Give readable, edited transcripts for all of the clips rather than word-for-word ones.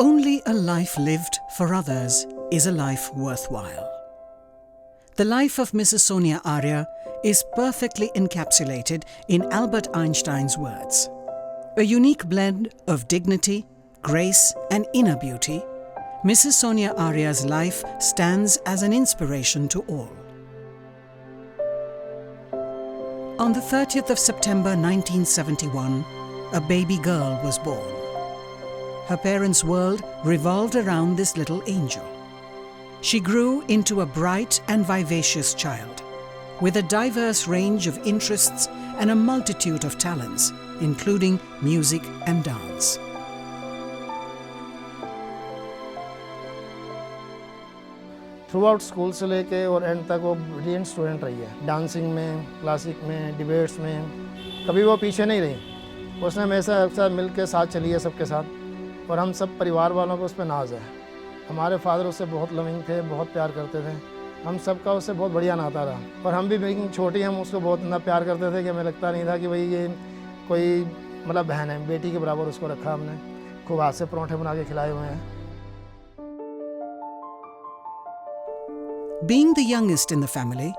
Only a life lived for others is a life worthwhile. The life of Mrs. Sonia Arya is perfectly encapsulated in Albert Einstein's words. A unique blend of dignity, grace, and inner beauty, Mrs. Sonia Arya's life stands as an inspiration to all. On the 30th of September 1971, a baby girl was born. Her parents' world revolved around this little angel. She grew into a bright and vivacious child, with a diverse range of interests and a multitude of talents, including music and dance. Through out school से लेके और and तक वो brilliant student रही है। Dancing में, classic में, debates में कभी वो पीछे नहीं रही। उसने हमेशा अक्सर मिल के साथ चली है सबके साथ, और हम सब परिवार वालों को उस पर नाज है। हमारे फादर उससे बहुत लविंग थे, बहुत प्यार करते थे। हम सबका उससे बहुत बढ़िया नाता रहा, और हम भी बिल्कुल छोटी हम उसको बहुत इतना प्यार करते थे कि हमें लगता नहीं था कि भाई ये कोई मतलब बहन है। बेटी के बराबर उसको रखा हमने। खूब हाथ से परोठे बना के खिलाए हुए हैं। Being the youngest in the family,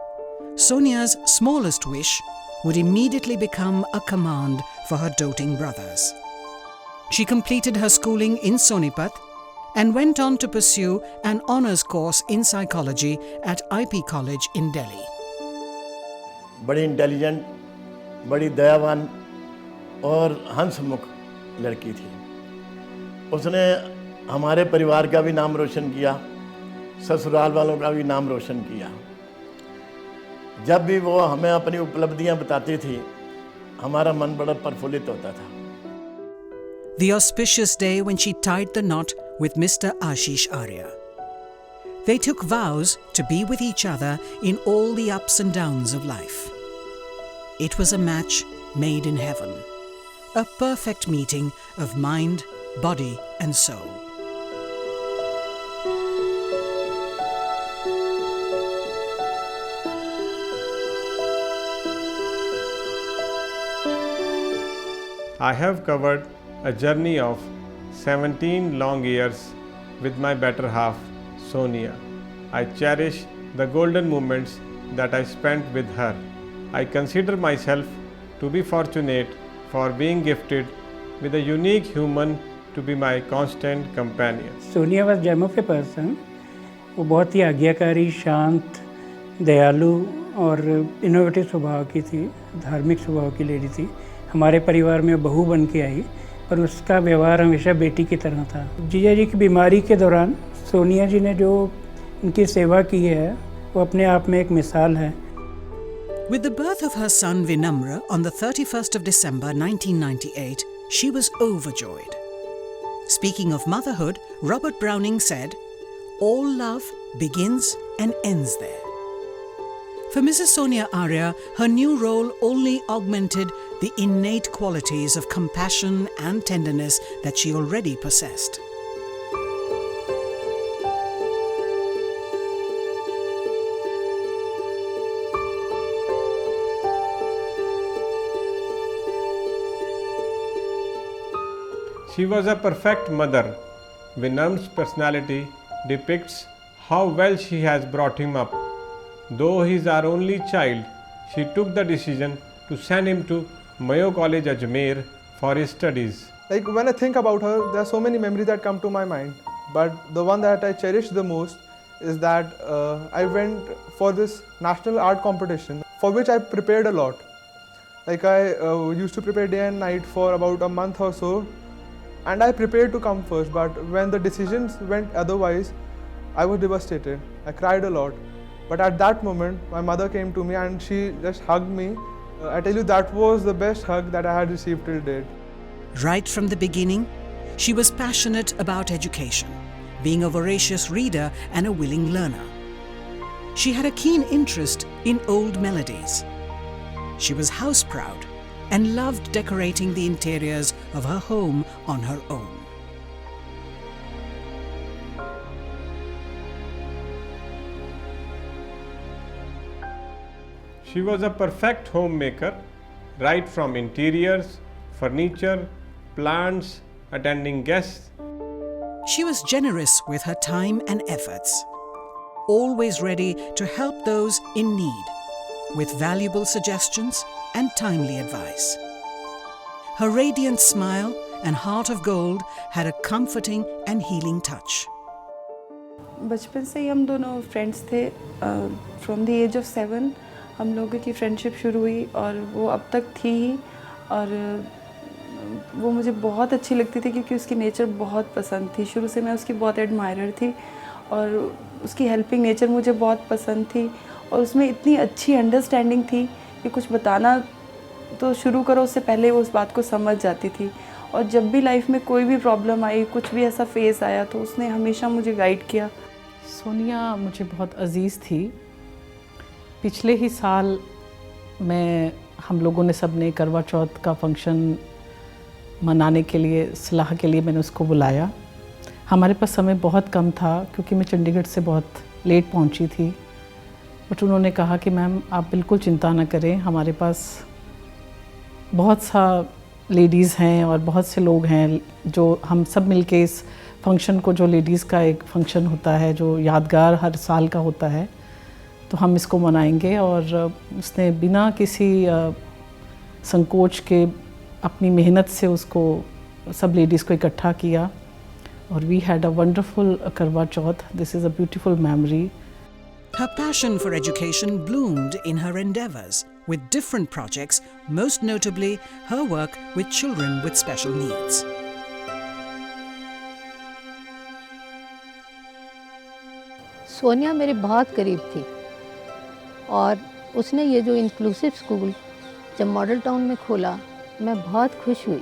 Sonia's smallest wish would immediately become a command for her doting brothers. She completed her schooling in Sonipat and went on to pursue an honours course in psychology at IP College in Delhi. बड़ी intelligent, बड़ी दयावान और हंसमुख लड़की थी। उसने हमारे परिवार का भी नाम रोशन किया, ससुराल वालों का भी नाम रोशन किया। जब भी वो हमें अपनी उपलब्धियां बताती थी, हमारा मन बड़ा प्रफुल्लित होता था। The auspicious day when she tied the knot with Mr. Ashish Arya. They took vows to be with each other in all the ups and downs of life. It was a match made in heaven, a perfect meeting of mind, body, and soul. I have covered a journey of 17 long years with my better half, Sonia. I cherish the golden moments that I spent with her. I consider myself to be fortunate for being gifted with a unique human to be my constant companion. Sonia was gem of a person. वो बहुत ही आज्ञाकारी, शांत, दयालु और innovative स्वभाव की थी, धार्मिक स्वभाव की लेडी थी। हमारे परिवार में बहू बन के आई, पर उसका व्यवहार हमेशा बेटी की तरह था। जीजा जी की बीमारी के दौरान सोनिया जी ने जो उनकी सेवा की है, वो अपने आप में एक मिसाल है। With the birth of her son Vinamra on the 31st of December 1998, she was overjoyed. Speaking of motherhood, Robert Browning said, "All love begins and ends there." For Mrs. Sonia Arya, her new role only augmented the innate qualities of compassion and tenderness that she already possessed. She was a perfect mother. Vinam's personality depicts how well she has brought him up. Though he is our only child, she took the decision to send him to Mayo College Ajmer for his studies. Like when I think about her, there are so many memories that come to my mind. But the one that I cherish the most is that I went for this national art competition for which I prepared a lot. Like I used to prepare day and night for about a month or so, and I prepared to come first. But when the decisions went otherwise, I was devastated. I cried a lot. But at that moment, my mother came to me and she just hugged me. I tell you, that was the best hug that I had received till date. Right from the beginning, she was passionate about education, being a voracious reader and a willing learner. She had a keen interest in old melodies. She was house-proud and loved decorating the interiors of her home on her own. She was a perfect homemaker, right from interiors, furniture, plants, attending guests. She was generous with her time and efforts, always ready to help those in need, with valuable suggestions and timely advice. Her radiant smile and heart of gold had a comforting and healing touch. बचपन से ही हम दोनों friends थे. From the age of 7 हम लोगों की friendship शुरू हुई और वो अब तक थी ही. और वो मुझे बहुत अच्छी लगती थी क्योंकि उसकी नेचर बहुत पसंद थी. शुरू से मैं उसकी बहुत एडमायरर थी और उसकी हेल्पिंग नेचर मुझे बहुत पसंद थी. और उसमें इतनी अच्छी अंडरस्टैंडिंग थी कि कुछ बताना तो शुरू करो उससे पहले वो उस बात को समझ जाती थी. और जब भी लाइफ में कोई भी प्रॉब्लम आई, कुछ भी ऐसा फेस आया, तो उसने हमेशा मुझे गाइड किया. सोनिया मुझे बहुत अजीज़ थी. पिछले ही साल हम लोगों ने सब ने करवा चौथ का फंक्शन मनाने के लिए, सलाह के लिए मैंने उसको बुलाया. हमारे पास समय बहुत कम था क्योंकि मैं चंडीगढ़ से बहुत लेट पहुंची थी. बट उन्होंने कहा कि मैम आप बिल्कुल चिंता ना करें, हमारे पास बहुत सा लेडीज़ हैं और बहुत से लोग हैं जो हम सब मिलके इस फंक्शन को, जो लेडीज़ का एक फंक्शन होता है जो यादगार हर साल का होता है, तो हम इसको मनाएंगे. और उसने बिना किसी संकोच के अपनी मेहनत से उसको सब लेडीज़ को इकट्ठा किया और we had a wonderful Karva Chauth. This is a beautiful memory. Her passion for education bloomed in her endeavours, with different projects, most notably her work with children with special needs. Sonia मेरे बहुत करीब थी और उसने ये जो इंक्लूसिव स्कूल जब model town में खोला, मैं बहुत खुश हुई.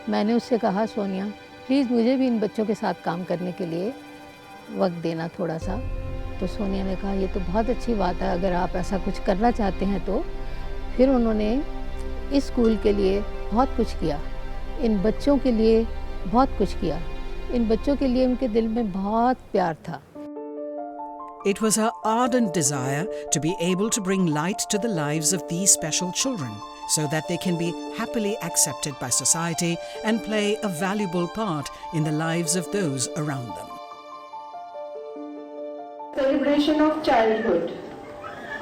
मैंने उससे कहा, सोनिया प्लीज़ मुझे भी इन बच्चों के साथ काम करने के लिए वक्त देना थोड़ा सा. तो सोनिया ने कहा ये तो बहुत अच्छी बात है, अगर आप ऐसा कुछ करना चाहते हैं तो. फिर उन्होंने इस स्कूल के लिए बहुत कुछ किया, इन बच्चों के लिए बहुत कुछ किया. इन बच्चों के लिए उनके दिल में बहुत प्यार था. It was her ardent desire to be able to bring light to the lives of these special children so that they can be happily accepted by society and play a valuable part in the lives of those around them. Celebration of childhood.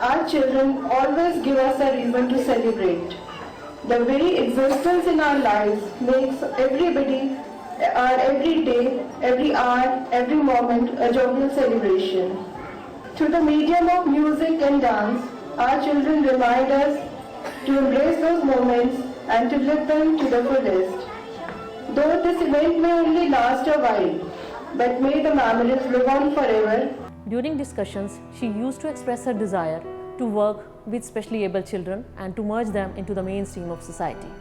Our children always give us a reason to celebrate. The very existence in our lives makes everybody, every day, every hour, every moment a joyful celebration. Through the medium of music and dance, our children remind us to embrace those moments and to live them to the fullest. Though this event may only last a while, but may the memories live on forever. During discussions, she used to express her desire to work with specially able children and to merge them into the mainstream of society.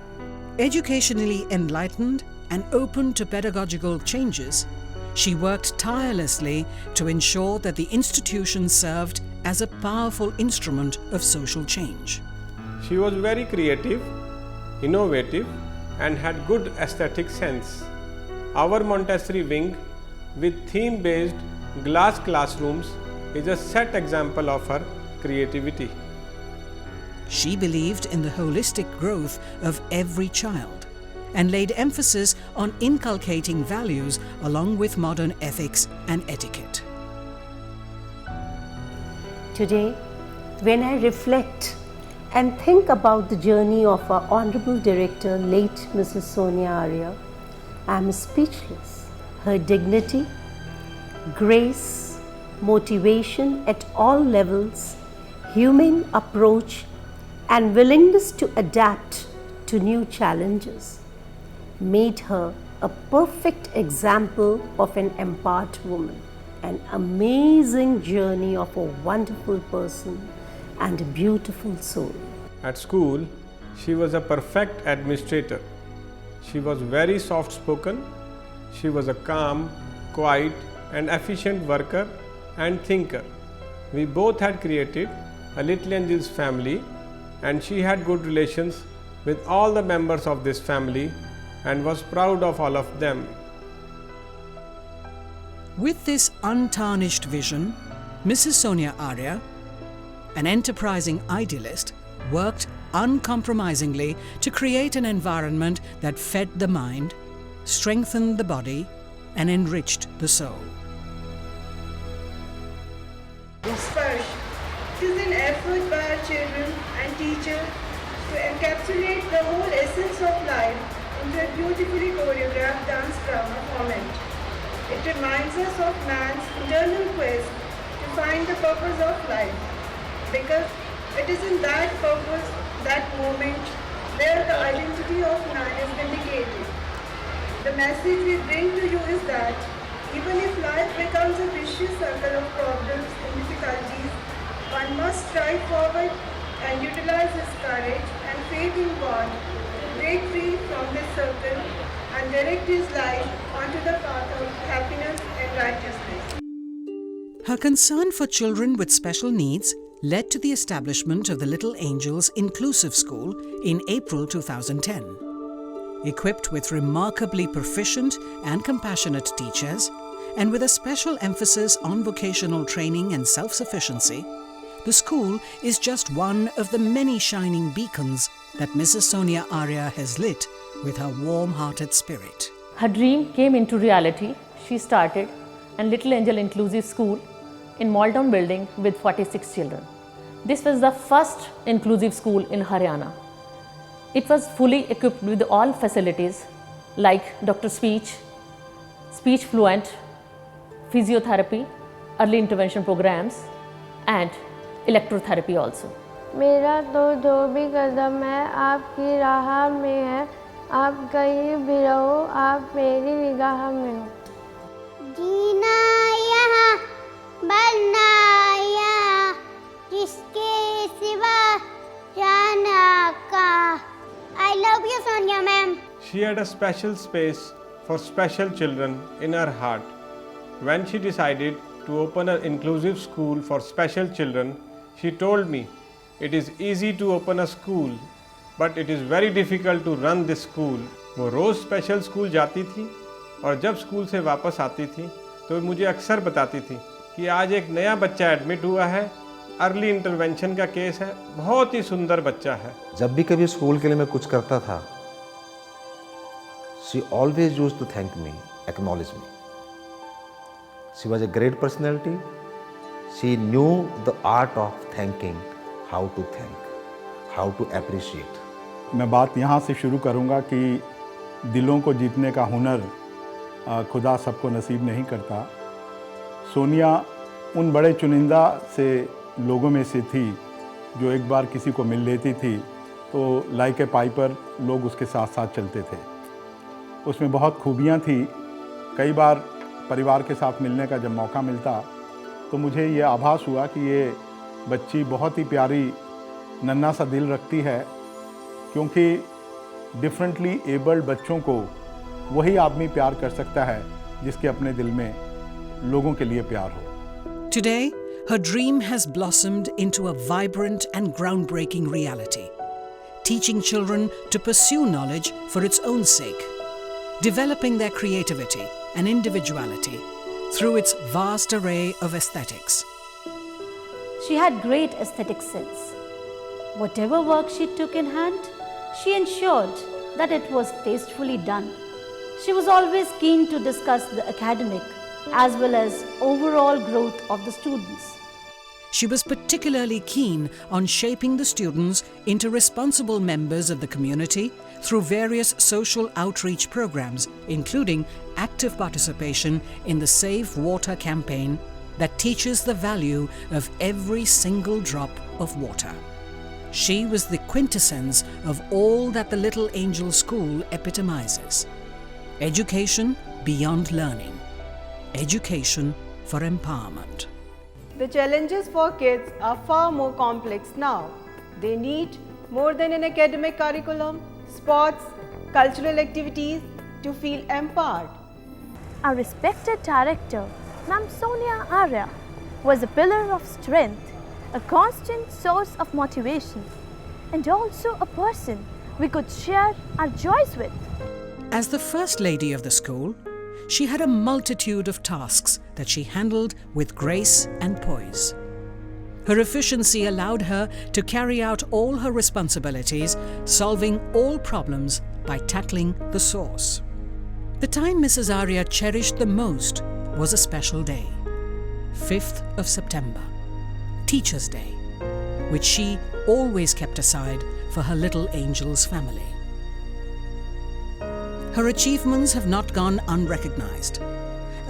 Educationally enlightened and open to pedagogical changes, she worked tirelessly to ensure that the institution served as a powerful instrument of social change. She was very creative, innovative, and had good aesthetic sense. Our Montessori wing, with theme-based glass classrooms, is a set example of her creativity. She believed in the holistic growth of every child and laid emphasis on inculcating values along with modern ethics and etiquette. Today, when I reflect and think about the journey of our Honorable Director, late Mrs. Sonia Arya, I am speechless. Her dignity, grace, motivation at all levels, humane approach, and willingness to adapt to new challenges made her a perfect example of an empowered woman, an amazing journey of a wonderful person and a beautiful soul. At school, she was a perfect administrator. She was very soft-spoken. She was a calm, quiet, and efficient worker and thinker. We both had created a Little Angels family, and she had good relations with all the members of this family and was proud of all of them. With this untarnished vision, Mrs. Sonia Arya, an enterprising idealist, worked uncompromisingly to create an environment that fed the mind, strengthened the body, and enriched the soul. Sparsh. It is an effort by our children and teachers to encapsulate the whole essence of life into a beautifully choreographed dance drama format. It reminds us of man's internal quest to find the purpose of life, because it is in that purpose, that moment, where the identity of man is vindicated. The message we bring to you is that even if life becomes a vicious circle of problems and difficulties, one must strive forward and utilize his courage and faith in God to break free from this circle and direct his life onto the path of happiness and righteousness. Her concern for children with special needs led to the establishment of the Little Angels Inclusive School in April 2010. Equipped with remarkably proficient and compassionate teachers, and with a special emphasis on vocational training and self-sufficiency, the school is just one of the many shining beacons that Mrs. Sonia Arya has lit with her warm-hearted spirit. Her dream came into reality. She started a Little Angel Inclusive School in Maltown building with 46 children. This was the first inclusive school in Haryana. It was fully equipped with all facilities like Dr. Speech, Speech Fluent, physiotherapy, early intervention programs and electrotherapy also. मेरा तो जो भी कदम है आपकी राह में है, आप कहीं भी रहो, आप मेरी निगाह में हो। जीना यहाँ बनना यहाँ, जिसके सिवा जाना का। I love you, Sonia ma'am. She had a special space for special children in her heart. When she decided to open an inclusive school for special children, she told me, it is easy to open a school, but it is very difficult to run this school. वो रोज़ special school जाती थी और जब school से वापस आती थी तो मुझे अक्सर बताती थी कि आज एक नया बच्चा एडमिट हुआ है, अर्ली इंटरवेंशन का केस है, बहुत ही सुंदर बच्चा है। जब भी कभी स्कूल के लिए मैं कुछ करता था, she always used to thank me, acknowledge me. She was a great personality. She knew the art of thanking, how to thank, how to appreciate. मैं बात यहाँ से शुरू करूँगा कि दिलों को जीतने का हुनर खुदा सबको नसीब नहीं करता। सोनिया उन बड़े चुनिंदा से लोगों में से थी जो एक बार किसी को मिल लेती थी तो लाइक ए पाइपर लोग उसके साथ साथ चलते थे। उसमें बहुत खूबियाँ थी। कई बार परिवार के साथ मिलने का जब मौका मिलता तो मुझे ये आभास हुआ कि ये बच्ची बहुत ही प्यारी नन्हा सा दिल रखती है, क्योंकि डिफरेंटली एबल्ड बच्चों को वही आदमी प्यार कर सकता है जिसके अपने दिल में लोगों के लिए प्यार हो। Today, her dream has blossomed into a vibrant and groundbreaking reality, teaching children to pursue knowledge for its own sake, developing their creativity and individuality through its vast array of aesthetics. She had great aesthetic sense. Whatever work she took in hand, she ensured that it was tastefully done. She was always keen to discuss the academic as well as overall growth of the students. She was particularly keen on shaping the students into responsible members of the community through various social outreach programs, including active participation in the Save Water campaign that teaches the value of every single drop of water. She was the quintessence of all that the Little Angel School epitomizes. Education beyond learning. Education for empowerment. The challenges for kids are far more complex now. They need more than an academic curriculum, sports, cultural activities to feel empowered. Our respected director, Ma'am Sonia Arya, was a pillar of strength, a constant source of motivation, and also a person we could share our joys with. As the First Lady of the school, she had a multitude of tasks that she handled with grace and poise. Her efficiency allowed her to carry out all her responsibilities, solving all problems by tackling the source. The time Mrs. Arya cherished the most was a special day, 5th of September, Teachers' Day, which she always kept aside for her little angel's family. Her achievements have not gone unrecognized,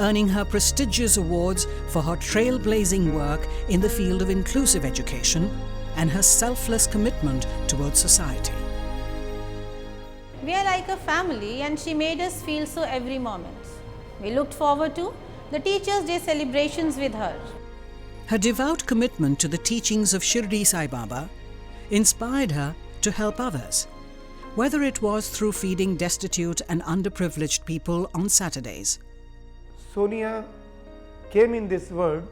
earning her prestigious awards for her trailblazing work in the field of inclusive education and her selfless commitment towards society. We are like a family and she made us feel so every moment. We looked forward to the Teachers' Day celebrations with her. Her devout commitment to the teachings of Shirdi Sai Baba inspired her to help others, whether it was through feeding destitute and underprivileged people on Saturdays. Sonia came in this world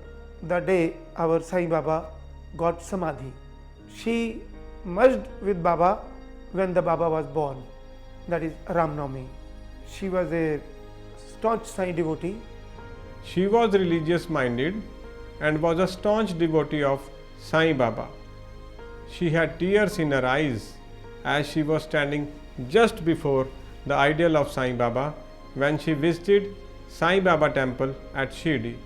the day our Sai Baba got Samadhi. She merged with Baba when the Baba was born, that is Ram Navami. She was a staunch Sai devotee. She was religious minded and was a staunch devotee of Sai Baba. She had tears in her eyes as she was standing just before the idol of Sai Baba when she visited Sai Baba temple at Shirdi.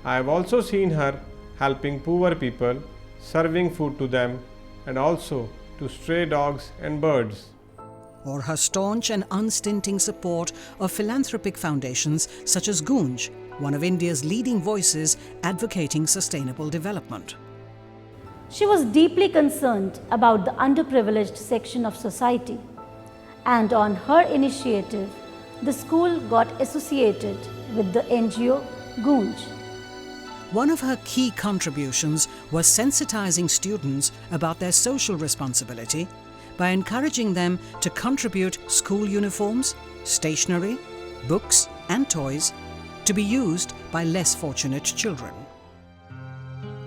I have also seen her helping poor people, serving food to them, and also to stray dogs and birds. Or her staunch and unstinting support of philanthropic foundations such as Gunj, one of India's leading voices advocating sustainable development. She was deeply concerned about the underprivileged section of society, and on her initiative, the school got associated with the NGO Gunj. One of her key contributions was sensitizing students about their social responsibility by encouraging them to contribute school uniforms, stationery, books and toys to be used by less fortunate children.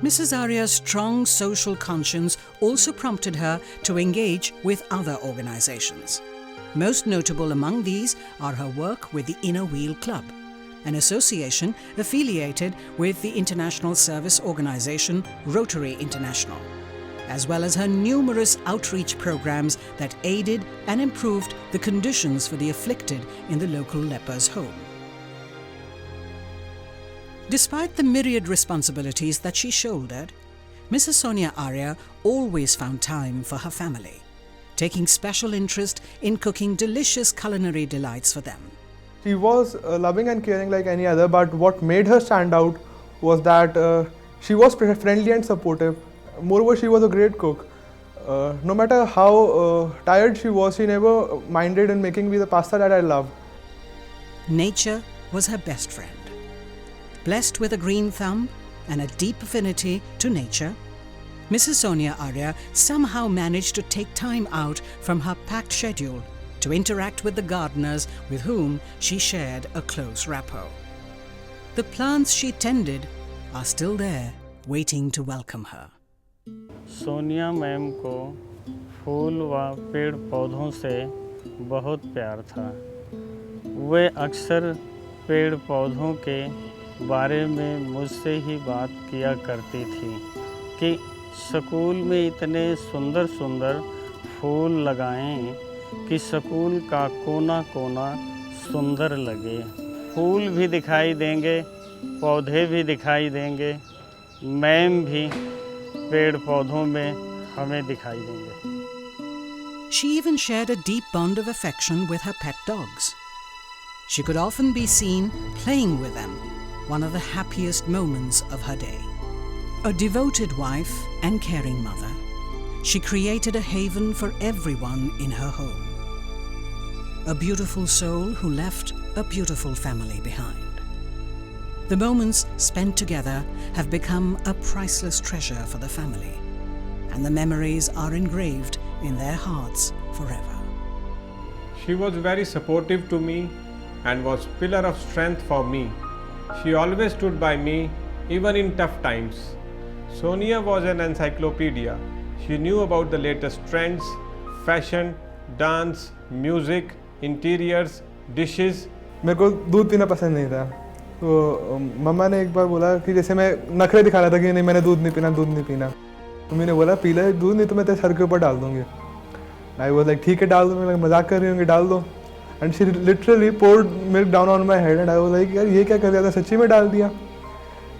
Mrs. Arya's strong social conscience also prompted her to engage with other organizations. Most notable among these are her work with the Inner Wheel Club, an association affiliated with the international service organization Rotary International, as well as her numerous outreach programs that aided and improved the conditions for the afflicted in the local lepers' home. Despite the myriad responsibilities that she shouldered, Mrs. Sonia Arya always found time for her family, taking special interest in cooking delicious culinary delights for them. She was loving and caring like any other, but what made her stand out was that she was friendly and supportive. Moreover, she was a great cook. No matter how tired she was, she never minded in making me the pasta that I loved. Nature was her best friend. Blessed with a green thumb and a deep affinity to nature, Mrs. Sonia Arya somehow managed to take time out from her packed schedule to interact with the gardeners with whom she shared a close rapport. The plants she tended are still there, waiting to welcome her. Sonia ma'am को फूल व पेड़ पौधों से बहुत प्यार था। वे अक्सर पेड़ पौधों के बारे में मुझसे ही बात किया करती थी कि स्कूल में इतने सुंदर सुंदर फूल लगाएं कि स्कूल का कोना कोना सुंदर लगे। फूल भी दिखाई देंगे, पौधे भी दिखाई देंगे, मैम भी पेड़ पौधों में हमें दिखाई देंगे। She even shared a deep bond of affection with her pet dogs. She could often be seen playing with them, one of the happiest moments of her day. A devoted wife and caring mother, she created a haven for everyone in her home. A beautiful soul who left a beautiful family behind. The moments spent together have become a priceless treasure for the family, and the memories are engraved in their hearts forever. She was very supportive to me and was a pillar of strength for me. She always stood by me even in tough times. Sonia was an encyclopedia. She knew about the latest trends, fashion, dance, music, interiors, dishes. मेरे को दूध पीना पसंद नहीं था, तो मम्मा ने एक बार बोला कि जैसे मैं नखरे दिखा रहा था कि नहीं मैंने दूध नहीं पीना, तो मैंने बोला पी ले दूध, नहीं तो मैं तेरे सर के ऊपर डाल दूँगी। आई वाज लाइक ठीक है डाल दो, मैं मजाक कर रही हूँ कि डाल दो। and she literally poured milk down on my head, and I was like, यार ये क्या कर दिया था, सच्ची में डाल दिया.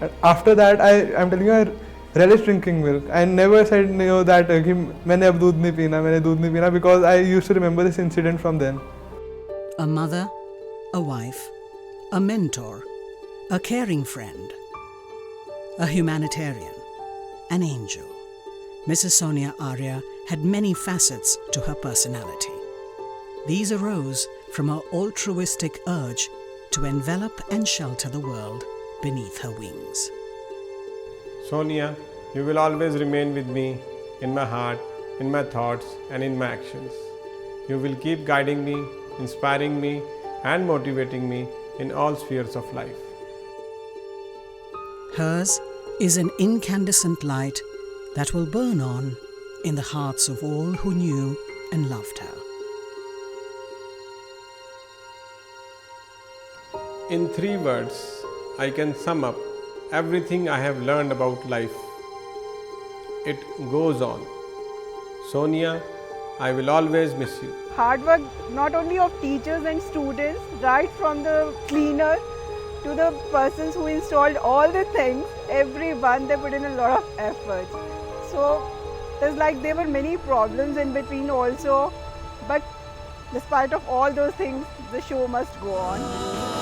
And after that, I'm telling you, I relish drinking milk. I never said that कि मैंने अब दूध नहीं पीना, because I used to remember this incident from then. A mother, a wife, a mentor, a caring friend, a humanitarian, an angel. Mrs. Sonia Arya had many facets to her personality. These arose from her altruistic urge to envelop and shelter the world beneath her wings. Sonia, you will always remain with me in my heart, in my thoughts, and in my actions. You will keep guiding me, inspiring me, and motivating me in all spheres of life. Hers is an incandescent light that will burn on in the hearts of all who knew and loved her. In 3 words, I can sum up everything I have learned about life. It goes on. Sonia, I will always miss you. Hard work not only of teachers and students, right from the cleaner to the persons who installed all the things, everyone, they put in a lot of effort. So there's like there were many problems in between also, but despite of all those things, the show must go on.